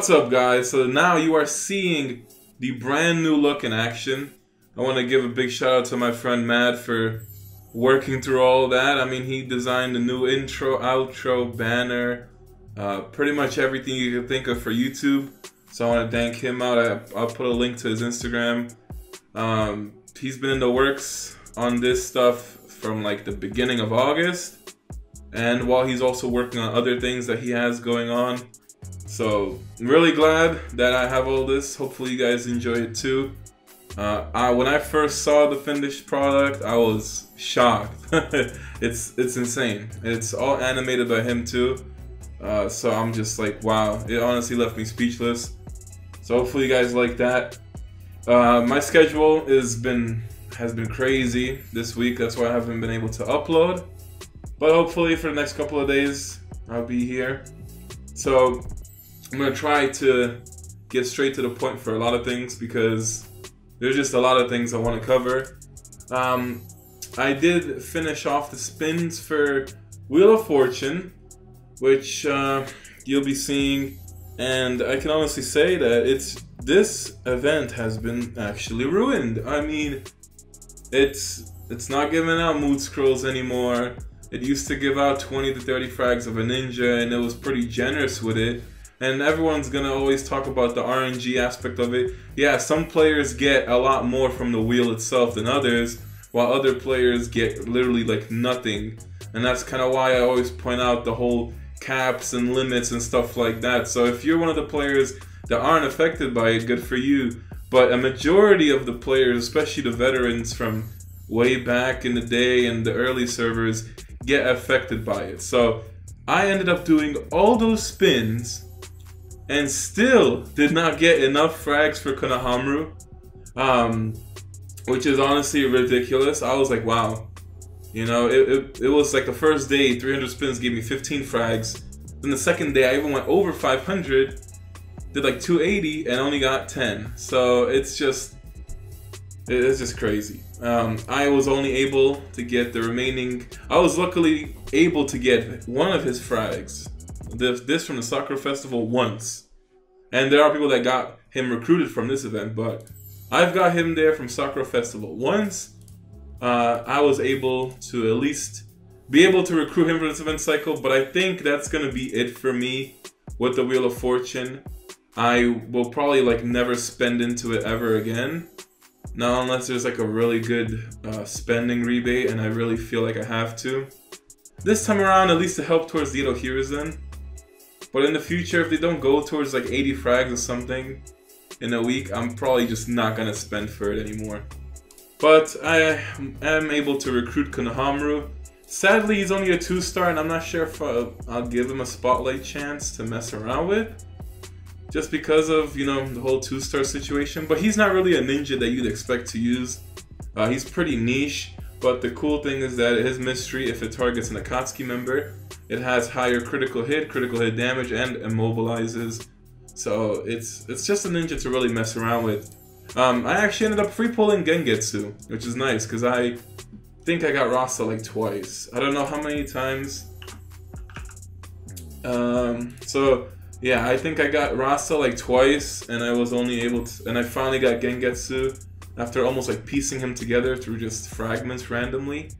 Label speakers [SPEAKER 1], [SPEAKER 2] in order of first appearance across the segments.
[SPEAKER 1] What's up, guys? So now you are seeing the brand new look in action. I want to give a big shout out to my friend Matt for working through all that. I mean, he designed the new intro, outro, banner, pretty much everything you can think of for YouTube. So I want to thank him out. I'll put a link to his Instagram. He's been in the works on this stuff from like the beginning of August, and while he's also working on other things that he has going on. So I'm really glad that I have all this. Hopefully you guys enjoy it too. When I first saw the finished product, I was shocked. It's insane. It's all animated by him too. So I'm just like, wow. It honestly left me speechless. So hopefully you guys like that. My schedule has been crazy this week. That's why I haven't been able to upload. But hopefully for the next couple of days, I'll be here. So I'm gonna try to get straight to the point for a lot of things because there's just a lot of things I want to cover. I did finish off the spins for Wheel of Fortune, which you'll be seeing, and I can honestly say that this event has been actually ruined. I mean, it's not giving out mood scrolls anymore. It used to give out 20 to 30 frags of a ninja, and it was pretty generous with it. And everyone's gonna always talk about the RNG aspect of it. Yeah, some players get a lot more from the wheel itself than others, while other players get literally like nothing. And that's kind of why I always point out the whole caps and limits and stuff like that. So if you're one of the players that aren't affected by it, good for you. But a majority of the players, especially the veterans from way back in the day and the early servers, get affected by it. So I ended up doing all those spins and still did not get enough frags for Konohamaru, which is honestly ridiculous. I was like, wow. You know, it was like the first day, 300 spins gave me 15 frags. Then the second day, I even went over 500, did like 280, and only got 10. So it's just crazy. I was only able to get the remaining. I was luckily able to get one of his frags. This from the Sakura Festival once. And there are people that got him recruited from this event, but I've got him there from Sakura Festival once. I was able to at least be able to recruit him for this event cycle, but I think that's gonna be it for me with the Wheel of Fortune. I will probably like never spend into it ever again. Now, unless there's like a really good spending rebate and I really feel like I have to. This time around, at least to help towards the Edo Hiruzen. But in the future, if they don't go towards like 80 frags or something in a week, I'm probably just not gonna spend for it anymore. But I am able to recruit Konohamaru. Sadly, he's only a 2-star, and I'm not sure if I'll give him a spotlight chance to mess around with. Just because of, you know, the whole 2-star situation. But he's not really a ninja that you'd expect to use. He's pretty niche. But the cool thing is that his mystery, if it targets an Akatsuki member, it has higher critical hit damage, and immobilizes. So it's just a ninja to really mess around with. I actually ended up free pulling Gengetsu, which is nice because I think I got Rasa like twice. I don't know how many times. So yeah, I think I got Rasa like twice, and I was only able to, and I finally got Gengetsu after almost like piecing him together through just fragments randomly.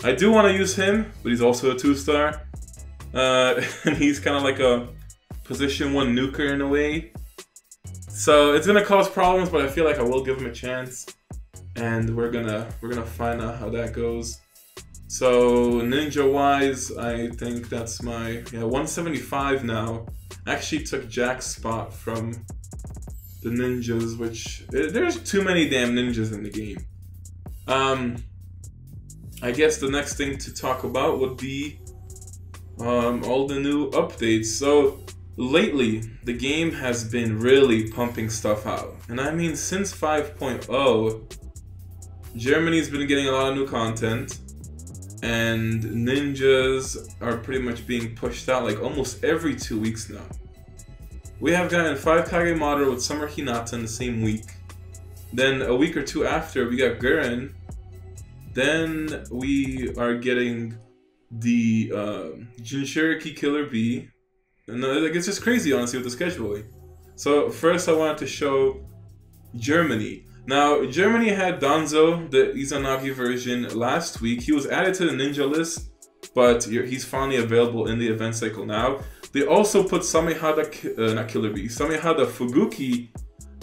[SPEAKER 1] I do want to use him, but he's also a 2-star. And he's kind of like a position 1 nuker in a way. So it's gonna cause problems, but I feel like I will give him a chance. And we're gonna find out how that goes. So ninja wise, I think that's my 175 now. I actually took Jack's spot from the ninjas, which there's too many damn ninjas in the game. I guess the next thing to talk about would be all the new updates. So lately, the game has been really pumping stuff out. And I mean, since 5.0, Germany's been getting a lot of new content. And ninjas are pretty much being pushed out like almost every 2 weeks now. We have gotten 5 Kage Madara with Summer Hinata in the same week. Then a week or two after, we got Gurren. Then we are getting the Jinchuriki Killer Bee. No, like, it's just crazy, honestly, with the scheduling. So first I wanted to show Germany. Now, Germany had Danzo, the Izanagi version, last week. He was added to the ninja list, but he's finally available in the event cycle now. They also put Samehada, not Killer Bee, Samehada Fuguki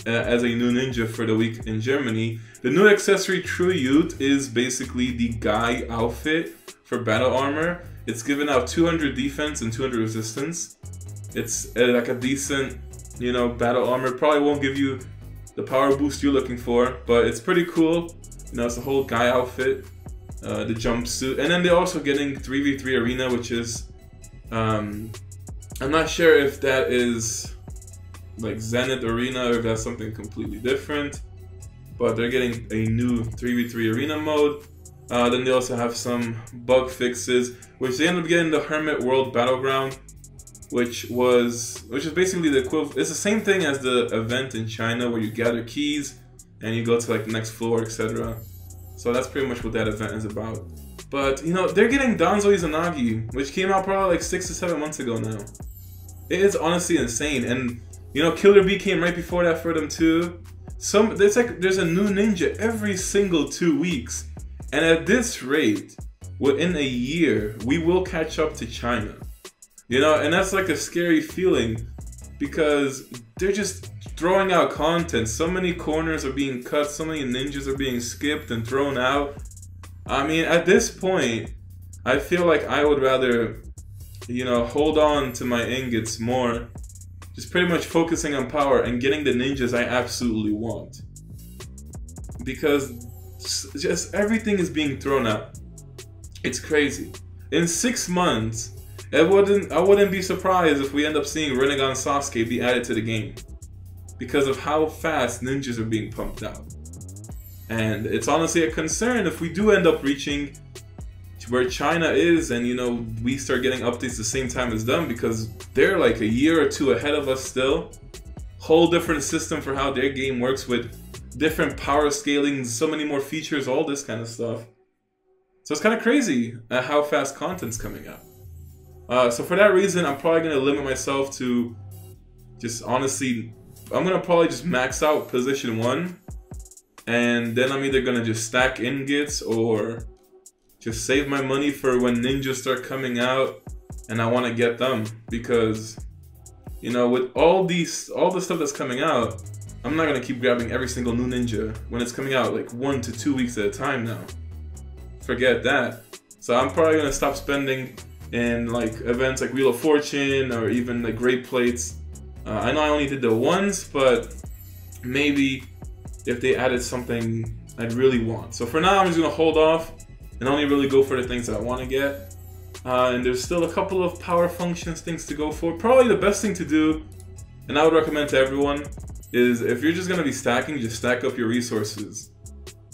[SPEAKER 1] as a new ninja for the week in Germany. The new accessory True Youth is basically the guy outfit for battle armor. It's given out 200 defense and 200 resistance. It's like a decent, you know, battle armor. Probably won't give you the power boost you're looking for, but it's pretty cool. You know, it's a whole guy outfit, the jumpsuit, and then they're also getting 3v3 arena, which is, I'm not sure if that is like Zenith Arena or if that's something completely different, but they're getting a new 3v3 arena mode. Then they also have some bug fixes, which they ended up getting the Hermit World Battleground, which is basically the equivalent. It's the same thing as the event in China where you gather keys and you go to like the next floor, etc. So that's pretty much what that event is about. But you know, they're getting Danzo Izanagi, which came out probably like 6 to 7 months ago now. It is honestly insane, and you know, Killer Bee came right before that for them too. It's like there's a new ninja every single 2 weeks, and at this rate, within a year, we will catch up to China. You know, and that's like a scary feeling because they're just throwing out content. So many corners are being cut, so many ninjas are being skipped and thrown out. I mean, at this point, I feel like I would rather, you know, hold on to my ingots more. Just pretty much focusing on power and getting the ninjas I absolutely want. Because just everything is being thrown out. It's crazy. In 6 months, I wouldn't be surprised if we end up seeing Rinnegan Sasuke be added to the game because of how fast ninjas are being pumped out. And it's honestly a concern if we do end up reaching where China is and, you know, we start getting updates the same time as them, because they're like a year or 2 ahead of us still. Whole different system for how their game works with different power scaling, so many more features, all this kind of stuff. So it's kind of crazy at how fast content's coming out. So for that reason, I'm probably going to limit myself to just honestly, I'm going to probably just max out position 1. And then I'm either going to just stack ingots or just save my money for when ninjas start coming out and I want to get them. Because, you know, with all the stuff that's coming out, I'm not going to keep grabbing every single new ninja when it's coming out like 1 to 2 weeks at a time now. Forget that. So I'm probably going to stop spending in like events like Wheel of Fortune or even like Great Plates. I know I only did the ones, but maybe if they added something I'd really want. So for now, I'm just gonna hold off and only really go for the things that I want to get. And there's still a couple of power functions things to go for. Probably the best thing to do, and I would recommend to everyone, is if you're just gonna be stacking, just stack up your resources.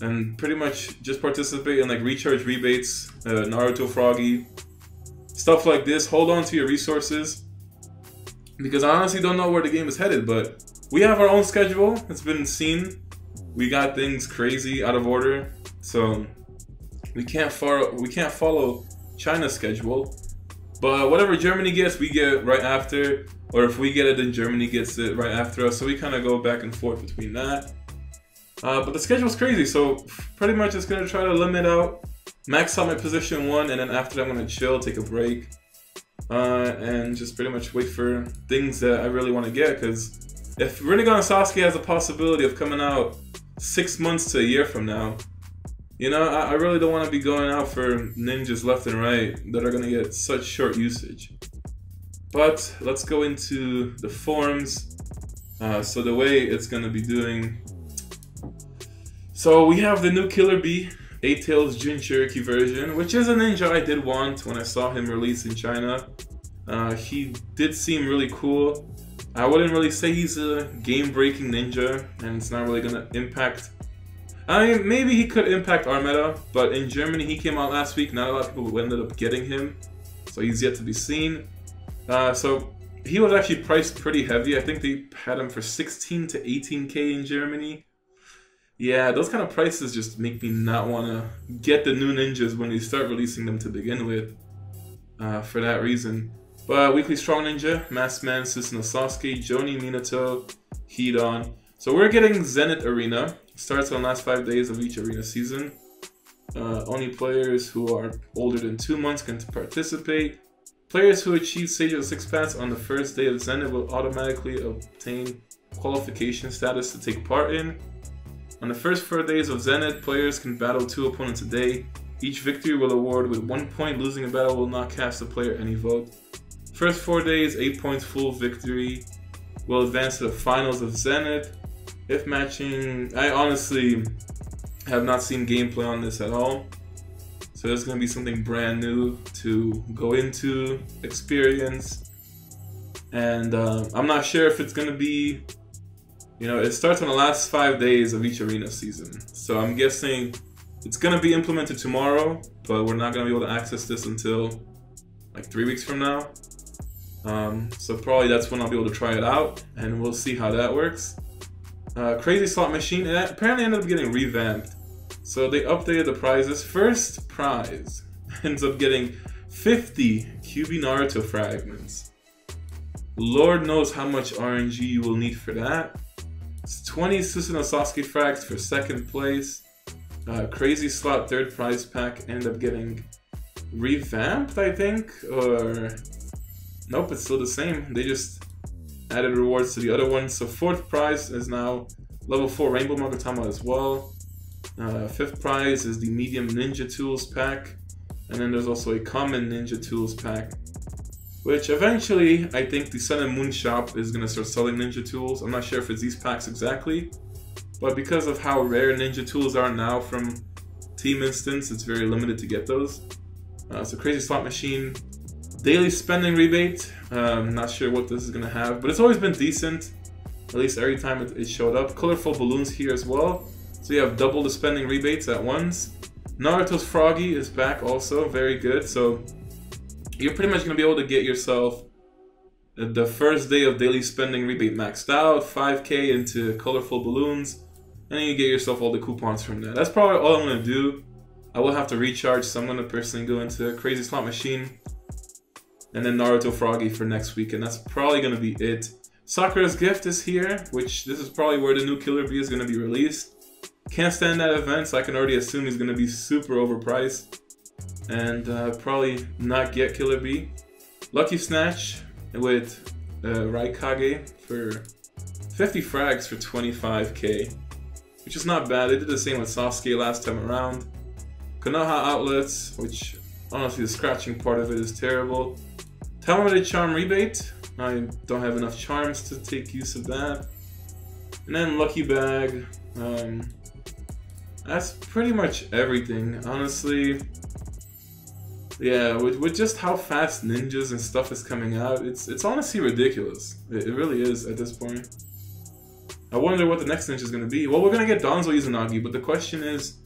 [SPEAKER 1] And pretty much just participate in like recharge rebates, Naruto Froggy, stuff like this. Hold on to your resources, because I honestly don't know where the game is headed, but we have our own schedule. It's been seen. We got things crazy out of order, so we can't follow China's schedule. But whatever Germany gets, we get right after, or if we get it, then Germany gets it right after us. So we kind of go back and forth between that. But the schedule's crazy, so pretty much just gonna try to limit out, max out my position 1, and then after that I'm gonna chill, take a break, and just pretty much wait for things that I really want to get. Because if Rinnegan Sasuke has a possibility of coming out 6 months to a year from now, you know, I really don't want to be going out for ninjas left and right that are gonna get such short usage. But let's go into the forms. So the way it's gonna be doing. So we have the new Killer Bee, 8-Tails Jin Cherokee version, which is a ninja I did want when I saw him released in China. He did seem really cool. I wouldn't really say he's a game-breaking ninja, and it's not really gonna impact. I mean, maybe he could impact our meta, but in Germany he came out last week. Not a lot of people ended up getting him, so he's yet to be seen. So he was actually priced pretty heavy. I think they had him for 16 to 18K in Germany. Yeah, those kind of prices just make me not want to get the new ninjas when they start releasing them to begin with, for that reason. But Weekly Strong Ninja, Masked Man, Susanoo Sasuke, Joni, Minato, Hidan. So we're getting Zenith Arena. Starts on the last 5 days of each arena season. Only players who are older than 2 months can participate. Players who achieve Sage of the Six Paths on the first day of Zenith will automatically obtain qualification status to take part in. On the first 4 days of Zenith, players can battle 2 opponents a day. Each victory will award with 1 point. Losing a battle will not cast the player any vote. First 4 days, 8 points full victory will advance to the finals of Zenith. If matching, I honestly have not seen gameplay on this at all. So there's going to be something brand new to go into, experience. And I'm not sure if it's going to be, you know, it starts on the last 5 days of each arena season. So I'm guessing it's going to be implemented tomorrow, but we're not going to be able to access this until like 3 weeks from now. So probably that's when I'll be able to try it out, and we'll see how that works. Crazy Slot Machine, it apparently ended up getting revamped. So they updated the prizes. First prize ends up getting 50 QB Naruto fragments. Lord knows how much RNG you will need for that. It's 20 Susanoo Sasuke frags for second place. Crazy Slot third prize pack ended up getting revamped, I think, or nope, it's still the same. They just added rewards to the other ones. So fourth prize is now level 4 Rainbow Magatama as well. Fifth prize is the medium Ninja Tools pack. And then there's also a common Ninja Tools pack, which eventually I think the Sun and Moon shop is going to start selling Ninja Tools. I'm not sure if it's these packs exactly, but because of how rare Ninja Tools are now from Team Instance, it's very limited to get those. So Crazy Slot Machine, daily spending rebate. Not sure what this is going to have, but it's always been decent, at least every time it showed up. Colorful balloons here as well, so you have double the spending rebates at once. Naruto's Froggy is back also, very good. So you're pretty much going to be able to get yourself the first day of daily spending rebate maxed out, 5k into colorful balloons, and then you get yourself all the coupons from that. That's probably all I'm going to do. I will have to recharge, so I'm going to personally go into Crazy Slot Machine and then Naruto Froggy for next week, and that's probably going to be it. Sakura's Gift is here, which this is probably where the new Killer Bee is going to be released. Can't stand that event, so I can already assume he's going to be super overpriced and probably not get Killer Bee. Lucky Snatch with Raikage for 50 frags for 25k, which is not bad. They did the same with Sasuke last time around. Konoha Outlets, which honestly the scratching part of it is terrible. Talented Charm rebate. I don't have enough charms to take use of that. And then Lucky Bag. That's pretty much everything, honestly. Yeah, with just how fast ninjas and stuff is coming out, it's honestly ridiculous. It really is at this point. I wonder what the next ninja is going to be. Well, we're going to get Danzo Izanagi, but the question is,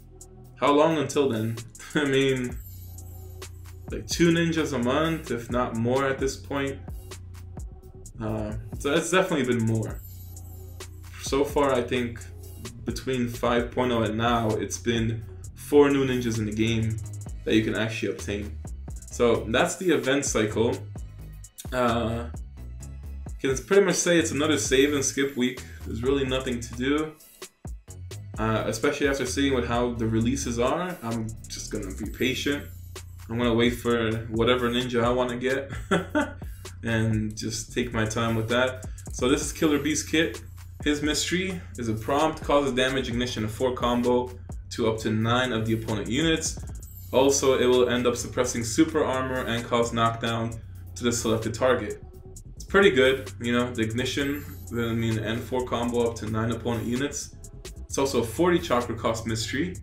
[SPEAKER 1] how long until then? I mean, like 2 ninjas a month, if not more at this point. So it's definitely been more. So far, I think between 5.0 and now, it's been 4 new ninjas in the game that you can actually obtain. So that's the event cycle. Can pretty much say it's another save and skip week. There's really nothing to do. Especially after seeing what how the releases are, I'm just gonna be patient. I'm gonna wait for whatever ninja I want to get and just take my time with that. So this is Killer Bee's kit. His mystery is a prompt, causes damage ignition of 4 combo to up to 9 of the opponent units. Also, it will end up suppressing super armor and cause knockdown to the selected target. It's pretty good, you know, the ignition, I mean, and 4 combo up to 9 opponent units. It's also a 40 chakra cost mystery,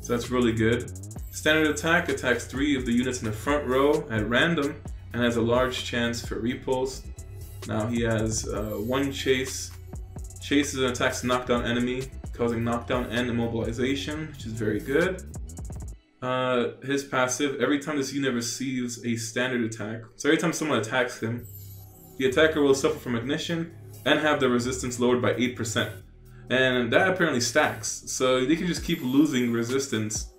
[SPEAKER 1] so that's really good. Standard attack attacks 3 of the units in the front row at random and has a large chance for repulse. Now he has 1 chase. Chases and attacks a knockdown enemy, causing knockdown and immobilization, which is very good. His passive, every time this unit receives a standard attack, so every time someone attacks him, the attacker will suffer from ignition and have their resistance lowered by 8%. And that apparently stacks, so they can just keep losing resistance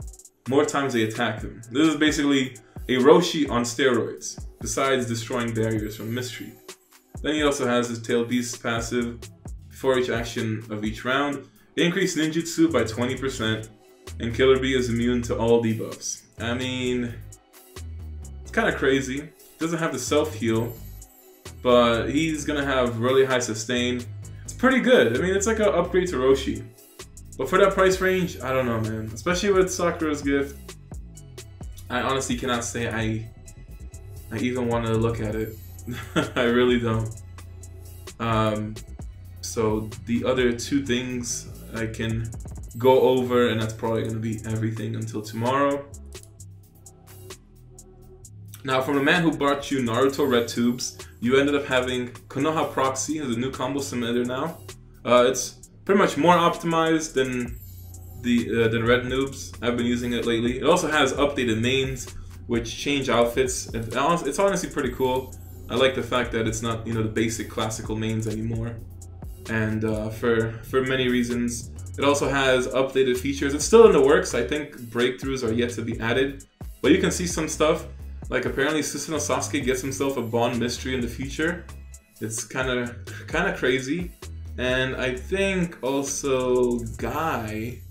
[SPEAKER 1] more times they attack them. This is basically a Roshi on steroids. besides destroying barriers from mystery. Then he also has his Tail Beast passive. Before each action of each round, increase ninjutsu by 20%, and Killer Bee is immune to all debuffs. I mean, it's kind of crazy. Doesn't have the self-heal, but he's gonna have really high sustain. It's pretty good. I mean, it's like an upgrade to Roshi. But for that price range, I don't know, man. Especially with Sakura's gift, I honestly cannot say I even want to look at it. I really don't. So the other two things I can go over, and that's probably going to be everything until tomorrow. Now, from the man who brought you Naruto Red Tubes, you ended up having Konoha Proxy as a new combo submitter now. It's pretty much more optimized than the Red Noobs. I've been using it lately. It also has updated mains, which change outfits. It's honestly pretty cool. I like the fact that it's not, you know, the basic classical mains anymore. And for many reasons. It also has updated features. It's still in the works. I think breakthroughs are yet to be added. But you can see some stuff. Like apparently Susanoo Sasuke gets himself a Bond mystery in the future. It's kind of crazy. And I think also Guy,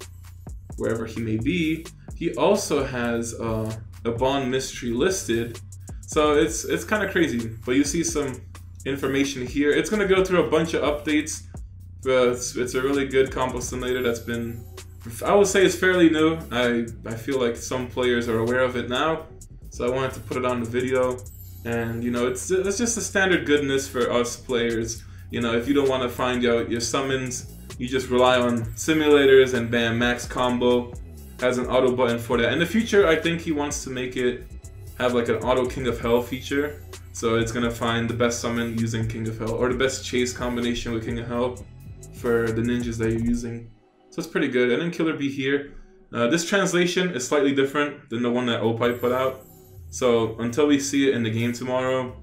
[SPEAKER 1] wherever he may be, he also has a Bond mystery listed. So it's kind of crazy. But you see some information here. It's going to go through a bunch of updates. It's a really good combo simulator that's been, I would say it's fairly new. I feel like some players are aware of it now. So I wanted to put it on the video. And you know, it's just a standard goodness for us players. You know, if you don't want to find out your summons, you just rely on simulators and bam, max combo has an auto button for that. In the future, I think he wants to make it have like an auto King of Hell feature. So it's gonna find the best summon using King of Hell, or the best chase combination with King of Hell for the ninjas that you're using. So it's pretty good. And then Killer Bee here. This translation is slightly different than the one that Opie put out. So until we see it in the game tomorrow,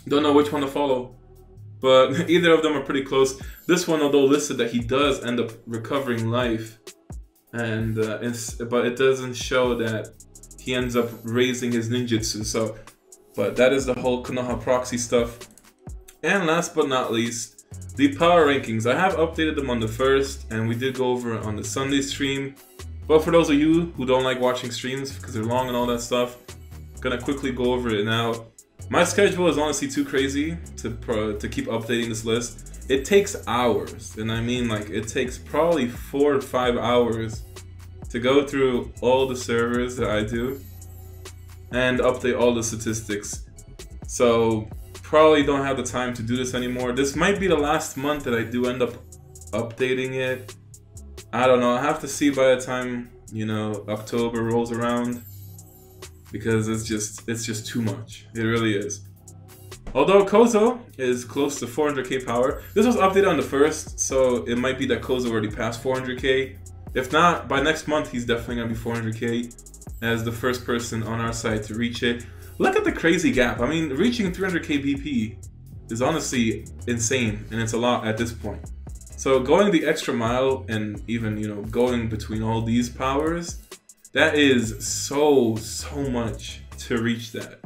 [SPEAKER 1] don't know which one to follow. But either of them are pretty close. This one, although listed that he does end up recovering life, and but it doesn't show that he ends up raising his ninjutsu. So, but that is the whole Konoha Proxy stuff. And last but not least, the power rankings. I have updated them on the 1st, and we did go over it on the Sunday stream. But for those of you who don't like watching streams because they're long and all that stuff, I'm gonna quickly go over it now. My schedule is honestly too crazy to keep updating this list. It takes hours, and I mean like it takes probably 4 or 5 hours to go through all the servers that I do and update all the statistics. So probably don't have the time to do this anymore. This might be the last month that I do end up updating it. I don't know. I have to see by the time, you know, October rolls around, because it's just too much. It really is. Although Kozo is close to 400k power. This was updated on the 1st, so it might be that Kozo already passed 400k. If not, by next month he's definitely gonna be 400k as the first person on our side to reach it. Look at the crazy gap. I mean, reaching 300k BP is honestly insane, and it's a lot at this point. So going the extra mile and even, you know, going between all these powers, that is so much to reach that.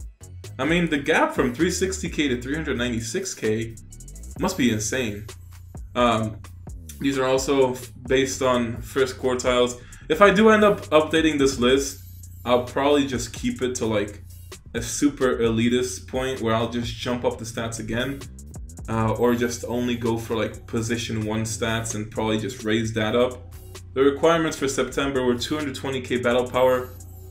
[SPEAKER 1] I mean, the gap from 360k to 396k must be insane. These are also based on first quartiles. If I do end up updating this list, I'll probably just keep it to like a super elitist point where I'll just jump up the stats again, or just only go for like position 1 stats and probably just raise that up. The requirements for September were 220k battle power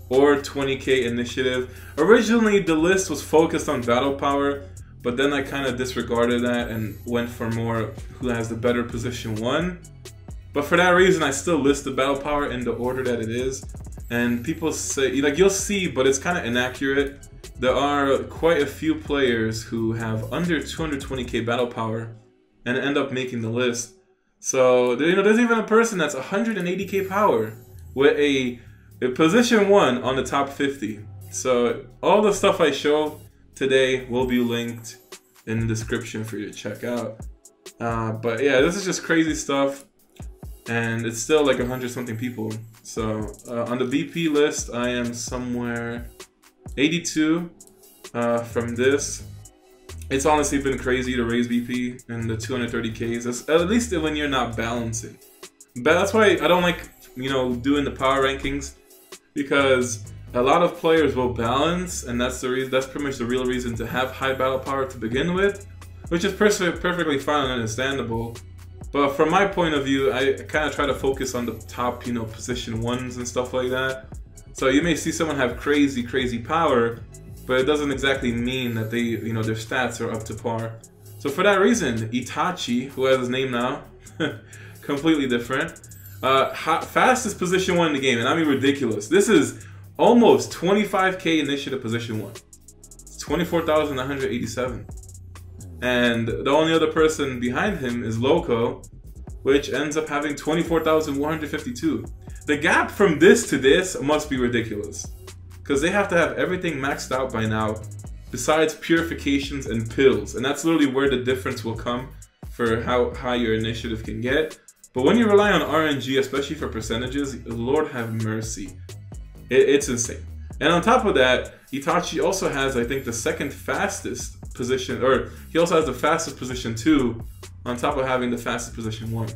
[SPEAKER 1] or 20k initiative. Originally the list was focused on battle power, but then I kind of disregarded that and went for more who has the better position 1. But for that reason I still list the battle power in the order that it is. And people say, like, you'll see, but it's kind of inaccurate. There are quite a few players who have under 220k battle power and end up making the list. So, you know, there's even a person that's 180k power with a position 1 on the top 50. So, all the stuff I show today will be linked in the description for you to check out. But yeah, this is just crazy stuff. And it's still like 100 something people. So on the BP list, I am somewhere 82. from this. It's honestly been crazy to raise BP in the 230Ks, at least when you're not balancing. But that's why I don't like, you know, doing the power rankings, because a lot of players will balance, and that's the reason. That's pretty much the real reason to have high battle power to begin with, which is perfectly fine and understandable. But from my point of view, I kind of try to focus on the top, you know, position ones and stuff like that. So you may see someone have crazy power, but it doesn't exactly mean that they, you know, their stats are up to par. So for that reason, Itachi, who has his name now, completely different. Fastest position 1 in the game, and I mean ridiculous. This is almost 25K initiative position 1. It's 24,987. And the only other person behind him is Loco, which ends up having 24,152. The gap from this to this must be ridiculous, because they have to have everything maxed out by now, besides purifications and pills. And that's literally where the difference will come for how high your initiative can get. But when you rely on RNG, especially for percentages, Lord have mercy. It's insane. And on top of that, Itachi also has, I think, the second fastest position, or he also has the fastest position 2, on top of having the fastest position 1.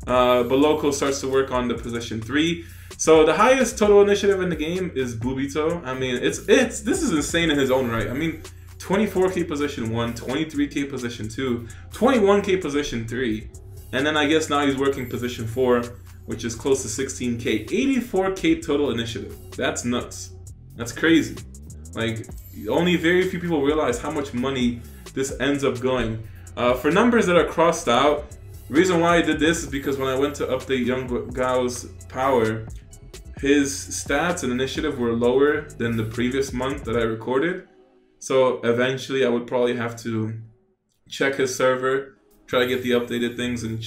[SPEAKER 1] But Loco starts to work on the position 3. So the highest total initiative in the game is Bubito. I mean, this is insane in his own right. I mean, 24K position 1, 23K position 2, 21K position 3, and then I guess now he's working position 4, which is close to 16K. 84K total initiative. That's nuts. That's crazy. Like, only very few people realize how much money this ends up going. For numbers that are crossed out, the reason why I did this is because when I went to update Young Gao's power, his stats and initiative were lower than the previous month that I recorded. So eventually I would probably have to check his server, try to get the updated things and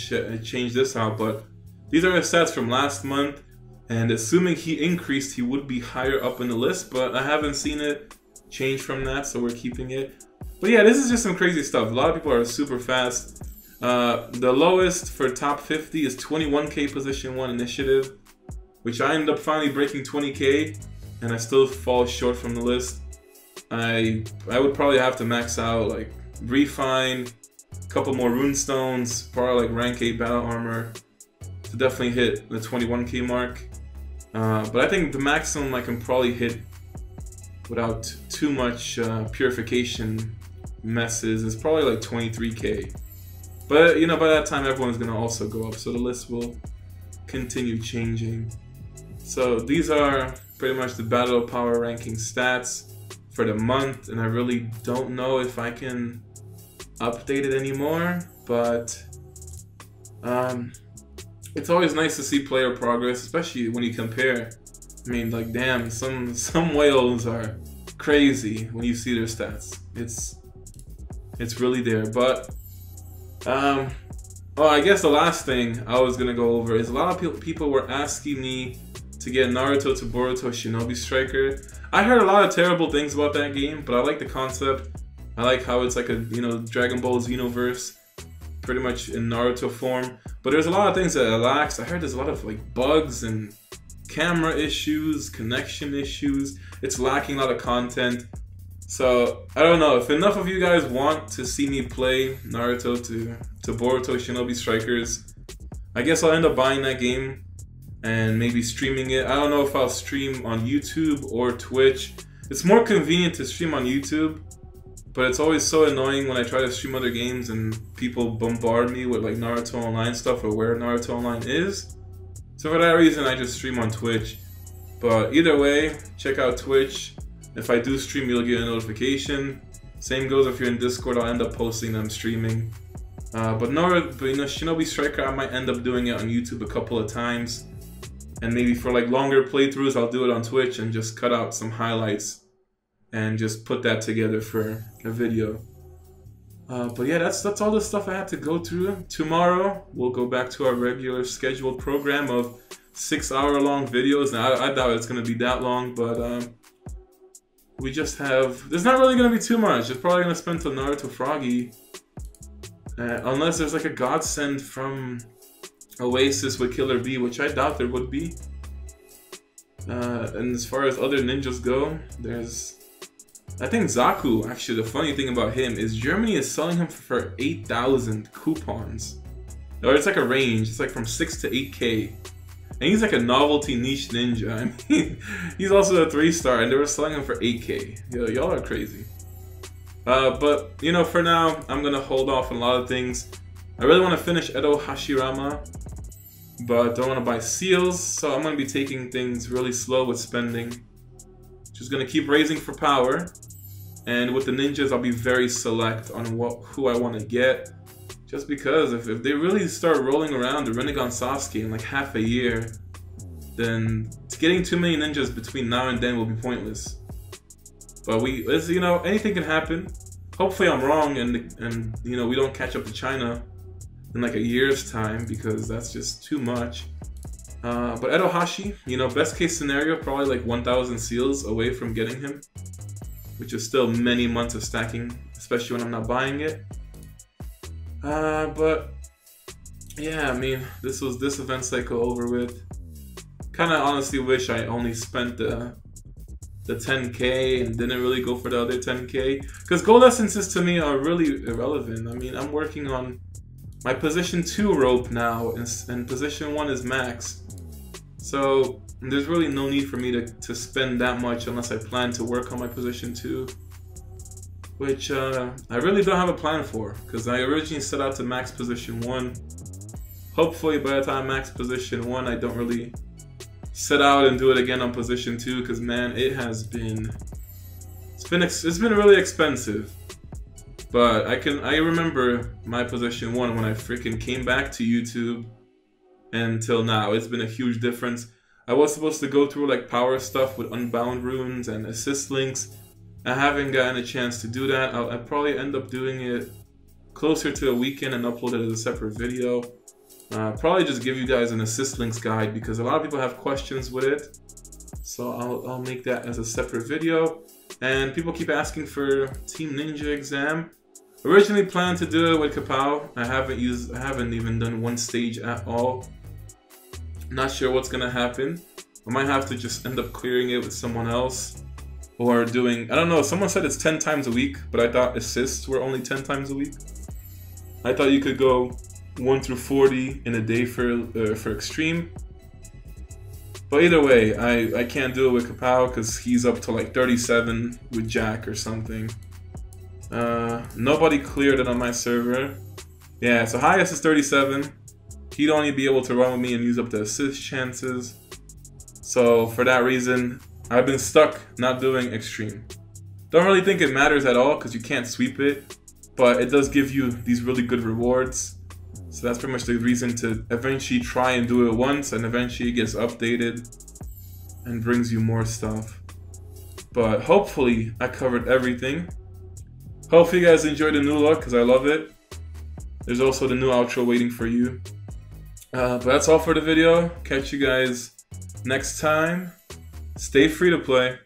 [SPEAKER 1] change this out. But these are his stats from last month, and assuming he increased, he would be higher up in the list, but I haven't seen it change from that, so we're keeping it. But yeah, this is just some crazy stuff. A lot of people are super fast. The lowest for top 50 is 21K position 1 initiative, which I ended up finally breaking 20K, and I still fall short from the list. I would probably have to max out, like, refine, a couple more runestones, probably like rank 8 battle armor to definitely hit the 21K mark. But I think the maximum I can probably hit without too much purification messes is probably like 23K. But you know, by that time everyone's gonna also go up, so the list will continue changing. So these are pretty much the battle power ranking stats for the month, and I really don't know if I can update it anymore, but it's always nice to see player progress, especially when you compare. I mean, like, damn, some whales are crazy when you see their stats. It's really there. But oh, I guess the last thing I was gonna go over is a lot of people were asking me to get Naruto to Boruto Shinobi Striker. I heard a lot of terrible things about that game, but I like the concept. I like how it's like a, you know, Dragon Ball Xenoverse, pretty much in Naruto form. But there's a lot of things that it lacks. I heard there's a lot of like bugs and camera issues, connection issues. It's lacking a lot of content. So I don't know, if enough of you guys want to see me play Naruto to Boruto Shinobi Strikers, I guess I'll end up buying that game and maybe streaming it. I don't know if I'll stream on YouTube or Twitch. It's more convenient to stream on YouTube, but it's always so annoying when I try to stream other games and people bombard me with like Naruto Online stuff or where Naruto Online is. So for that reason, I just stream on Twitch. But either way, check out Twitch. If I do stream, you'll get a notification. Same goes if you're in Discord, I'll end up posting them streaming. But you know, Shinobi Striker, I might end up doing it on YouTube a couple of times. And maybe for like longer playthroughs, I'll do it on Twitch and just cut out some highlights and just put that together for a video. But yeah, that's all the stuff I had to go through. Tomorrow, we'll go back to our regular scheduled program of 6-hour-long videos. Now, I doubt it's going to be that long, but we just have... There's not really going to be too much. It's probably going to spend till Naruto Froggy. Unless there's like a godsend from Oasis with Killer B, which I doubt there would be. And as far as other ninjas go, there's I think Zaku, actually, the funny thing about him is Germany is selling him for 8,000 coupons. Or it's like a range, it's like from 6 to 8K. And he's like a novelty niche ninja. I mean, he's also a 3-star and they were selling him for 8K. Yo, y'all are crazy. But, you know, for now, I'm gonna hold off on a lot of things. I really want to finish Edo Hashirama, but don't want to buy seals, so I'm gonna be taking things really slow with spending. Just gonna keep raising for power. And with the ninjas, I'll be very select on who I want to get. Just because if they really start rolling around the Rinnegan Sasuke in like half a year, then getting too many ninjas between now and then will be pointless. But you know, anything can happen. Hopefully I'm wrong and you know, we don't catch up to China in like a year's time because that's just too much. But Edo Hashi, you know, best case scenario, probably like 1,000 seals away from getting him, which is still many months of stacking, especially when I'm not buying it. But yeah, I mean, this was this event cycle over with. Kind of honestly wish I only spent the 10K and didn't really go for the other 10K, because gold essences to me are really irrelevant. I mean, I'm working on my position 2 rope now, and position 1 is max. So there's really no need for me to spend that much unless I plan to work on my position 2. Which I really don't have a plan for, because I originally set out to max position 1. Hopefully by the time I max position 1, I don't really set out and do it again on position 2, because man, it's been really expensive. But I remember my position 1 when I freaking came back to YouTube, and till now it's been a huge difference. I was supposed to go through like power stuff with unbound runes and assist links. I haven't gotten a chance to do that. I'll probably end up doing it closer to a weekend and upload it as a separate video. Probably just give you guys an assist links guide because a lot of people have questions with it. So I'll make that as a separate video. And people keep asking for Team Ninja exam. Originally planned to do it with Kapow. I haven't even done one stage at all. Not sure what's gonna happen. I might have to just end up clearing it with someone else. Or doing, I don't know, someone said it's 10 times a week, but I thought assists were only 10 times a week. I thought you could go 1 through 40 in a day for extreme. But either way, I can't do it with Kapow because he's up to like 37 with Jack or something. Nobody cleared it on my server. Yeah, so highest is 37. He'd only be able to run with me and use up the assist chances. So for that reason, I've been stuck not doing extreme. Don't really think it matters at all because you can't sweep it, but it does give you these really good rewards. So that's pretty much the reason to eventually try and do it once, and eventually it gets updated and brings you more stuff. But hopefully I covered everything. Hopefully you guys enjoyed the new look because I love it. There's also the new outro waiting for you. But that's all for the video. Catch you guys next time. Stay free to play.